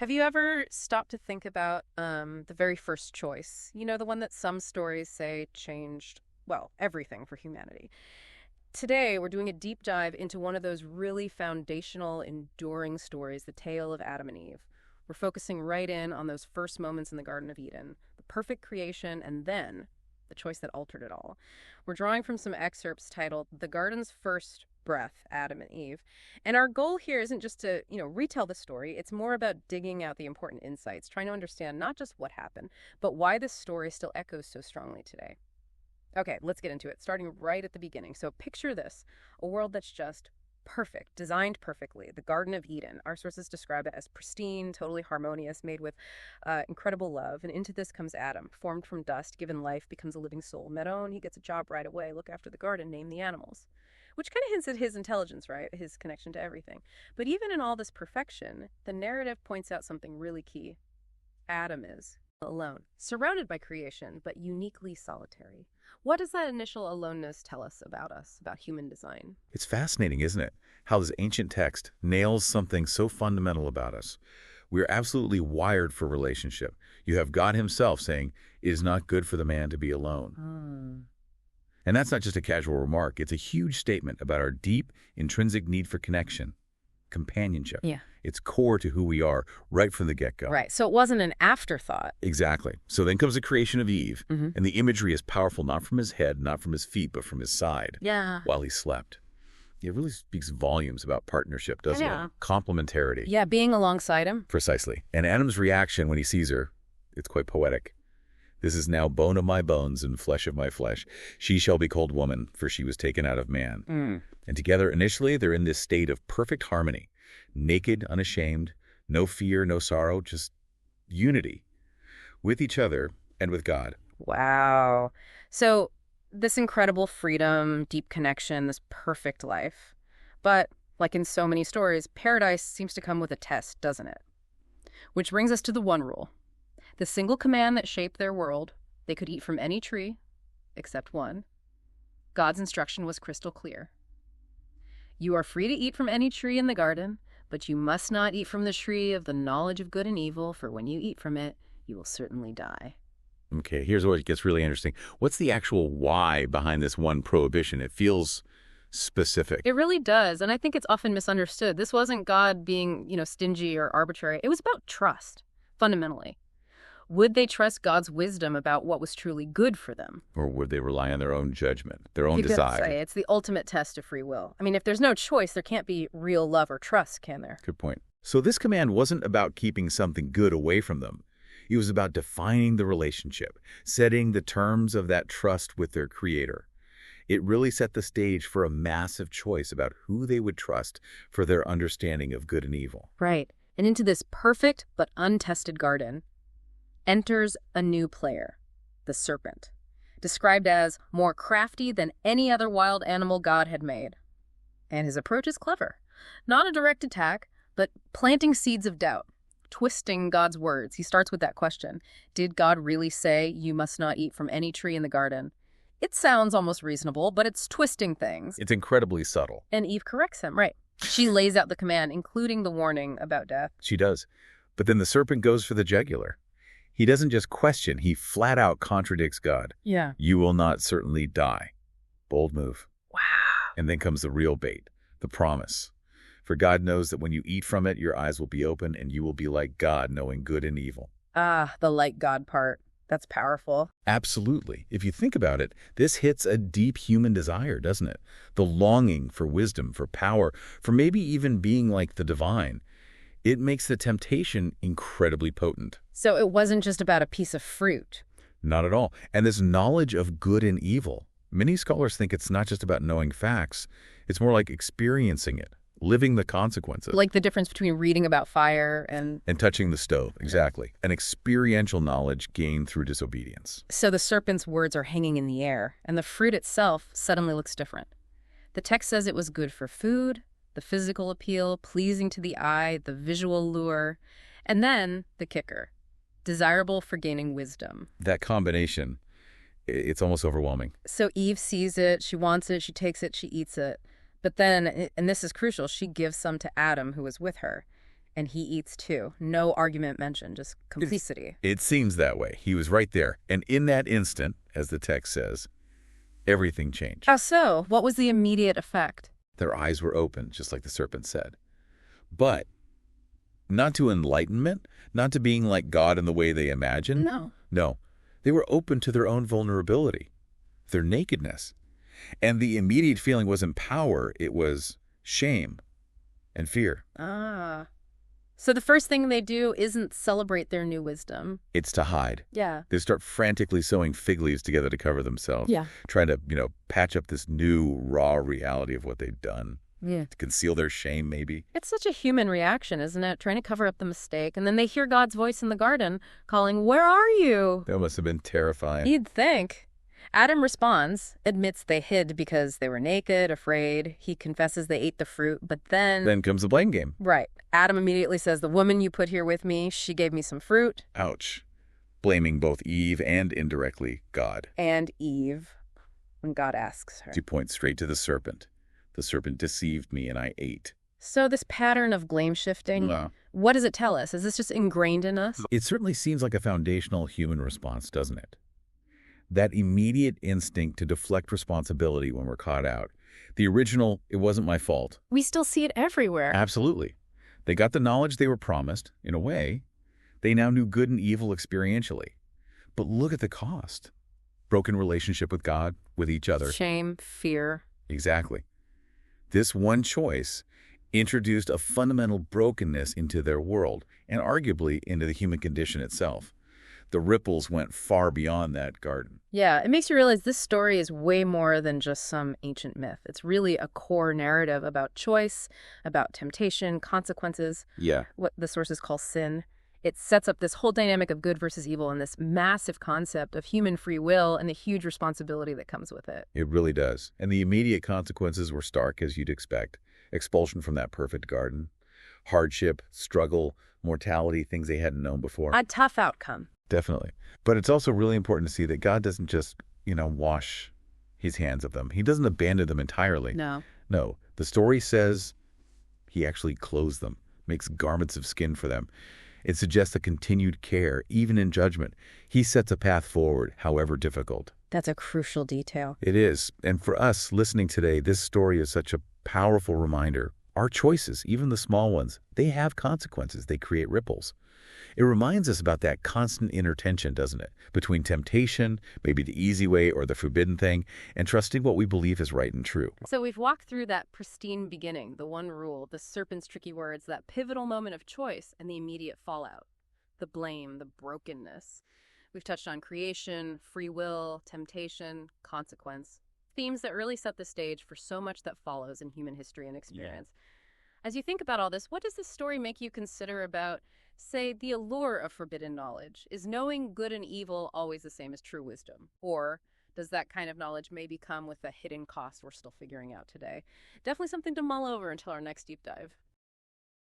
Have you ever stopped to think about the very first choice? You know, the one that some stories say changed, well, everything for humanity. Today, we're doing a deep dive into one of those really foundational, enduring stories, the tale of Adam and Eve. We're focusing right in on those first moments in the Garden of Eden, the perfect creation, and then the choice that altered it all. We're drawing from some excerpts titled The Garden's First Breath, Adam and Eve. And our goal here isn't just to, retell the story. It's more about digging out the important insights, trying to understand not just what happened, but why this story still echoes so strongly today. Okay, let's get into it, starting right at the beginning. So picture this, a world that's just perfect, designed perfectly, the Garden of Eden. Our sources describe it as pristine, totally harmonious, made with incredible love. And into this comes Adam, formed from dust, given life, becomes a living soul. Met on, he gets a job right away, look after the garden, name the animals. Which kind of hints at his intelligence, right? His connection to everything. But even in all this perfection, the narrative points out something really key. Adam is alone, surrounded by creation, but uniquely solitary. What does that initial aloneness tell us, about human design? It's fascinating, isn't it? How this ancient text nails something so fundamental about us. We're absolutely wired for relationship. You have God himself saying, "It is not good for the man to be alone." And that's not just a casual remark. It's a huge statement about our deep, intrinsic need for connection, companionship. Yeah. It's core to who we are right from the get-go. Right, so it wasn't an afterthought. Exactly. So then comes the creation of Eve, and the imagery is powerful, not from his head, not from his feet, but from his side. Yeah. While he slept. It really speaks volumes about partnership, doesn't it? Complementarity. Yeah, being alongside him. Precisely. And Adam's reaction when he sees her, it's quite poetic. "This is now bone of my bones and flesh of my flesh. She shall be called woman, for she was taken out of man." And together, initially, they're in this state of perfect harmony. Naked, unashamed, no fear, no sorrow, just unity. With each other and with God. Wow. So this incredible freedom, deep connection, this perfect life. But like in so many stories, paradise seems to come with a test, doesn't it? Which brings us to the one rule. The single command that shaped their world: they could eat from any tree, except one. God's instruction was crystal clear. You are free to eat from any tree in the garden, but you must not eat from the tree of the knowledge of good and evil, for when you eat from it, you will certainly die. Okay, here's where it gets really interesting. What's the actual why behind this one prohibition? It feels specific. It really does, and I think it's often misunderstood. This wasn't God being, stingy or arbitrary. It was about trust, fundamentally. Would they trust God's wisdom about what was truly good for them? Or would they rely on their own judgment, their own desire? It's the ultimate test of free will. I mean, if there's no choice, there can't be real love or trust, can there? Good point. So this command wasn't about keeping something good away from them. It was about defining the relationship, setting the terms of that trust with their Creator. It really set the stage for a massive choice about who they would trust for their understanding of good and evil. Right. And into this perfect but untested garden enters a new player, the serpent, described as more crafty than any other wild animal God had made. And his approach is clever. Not a direct attack, but planting seeds of doubt, twisting God's words. He starts with that question: did God really say you must not eat from any tree in the garden? It sounds almost reasonable, but it's twisting things. It's incredibly subtle. And Eve corrects him, right. She lays out the command, including the warning about death. She does. But then the serpent goes for the jugular. He doesn't just question, he flat out contradicts God. Yeah. You will not certainly die. Bold move. Wow. And then comes the real bait, the promise. For God knows that when you eat from it, your eyes will be open and you will be like God, knowing good and evil. Ah, the like God part. That's powerful. Absolutely. If you think about it, this hits a deep human desire, doesn't it? The longing for wisdom, for power, for maybe even being like the divine. It makes the temptation incredibly potent. So it wasn't just about a piece of fruit. Not at all. And this knowledge of good and evil. Many scholars think it's not just about knowing facts. It's more like experiencing it, living the consequences. Like the difference between reading about fire and touching the stove, exactly. An experiential knowledge gained through disobedience. So the serpent's words are hanging in the air, and the fruit itself suddenly looks different. The text says it was good for food, the physical appeal, pleasing to the eye, the visual lure, and then the kicker: desirable for gaining wisdom. That combination, it's almost overwhelming. So Eve sees it, she wants it, she takes it, she eats it. But then, and this is crucial, she gives some to Adam, who was with her. And he eats too. No argument mentioned, just It's- complicity. It seems that way. He was right there. And in that instant, as the text says, everything changed. How so? What was the immediate effect? Their eyes were open, just like the serpent said. But not to enlightenment, not to being like God in the way they imagined. No. No, they were open to their own vulnerability, their nakedness. And the immediate feeling wasn't power, it was shame and fear. Ah. So the first thing they do isn't celebrate their new wisdom. It's to hide. Yeah. They start frantically sewing fig leaves together to cover themselves. Yeah. Trying to, patch up this new, raw reality of what they've done. Yeah. To conceal their shame, maybe. It's such a human reaction, isn't it? Trying to cover up the mistake. And then they hear God's voice in the garden calling, "Where are you?" That must have been terrifying. You'd think. Adam responds, admits they hid because they were naked, afraid. He confesses they ate the fruit, but Then comes the blame game. Right. Adam immediately says, "The woman you put here with me, she gave me some fruit." Ouch. Blaming both Eve and indirectly God. And Eve, when God asks her. She points straight to the serpent. The serpent deceived me and I ate. So this pattern of blame shifting, what does it tell us? Is this just ingrained in us? It certainly seems like a foundational human response, doesn't it? That immediate instinct to deflect responsibility when we're caught out. The original, "it wasn't my fault." We still see it everywhere. Absolutely. They got the knowledge they were promised, in a way. They now knew good and evil experientially. But look at the cost. Broken relationship with God, with each other. Shame, fear. Exactly. This one choice introduced a fundamental brokenness into their world, and arguably into the human condition itself. The ripples went far beyond that garden. Yeah, it makes you realize this story is way more than just some ancient myth. It's really a core narrative about choice, about temptation, consequences, Yeah. what the sources call sin. It sets up this whole dynamic of good versus evil and this massive concept of human free will and the huge responsibility that comes with it. It really does. And the immediate consequences were stark, as you'd expect. Expulsion from that perfect garden. Hardship, struggle, mortality, things they hadn't known before. A tough outcome. Definitely. But it's also really important to see that God doesn't just, wash his hands of them. He doesn't abandon them entirely. No. No. The story says he actually clothes them, makes garments of skin for them. It suggests a continued care, even in judgment. He sets a path forward, however difficult. That's a crucial detail. It is. And for us listening today, this story is such a powerful reminder. Our choices, even the small ones, they have consequences. They create ripples. It reminds us about that constant inner tension, doesn't it? Between temptation, maybe the easy way or the forbidden thing, and trusting what we believe is right and true. So we've walked through that pristine beginning, the one rule, the serpent's tricky words, that pivotal moment of choice, and the immediate fallout. The blame, the brokenness. We've touched on creation, free will, temptation, consequence. Themes that really set the stage for so much that follows in human history and experience. As you think about all this, what does this story make you consider about, say, the allure of forbidden knowledge? Is knowing good and evil always the same as true wisdom? Or does that kind of knowledge maybe come with a hidden cost we're still figuring out today? Definitely something to mull over until our next deep dive.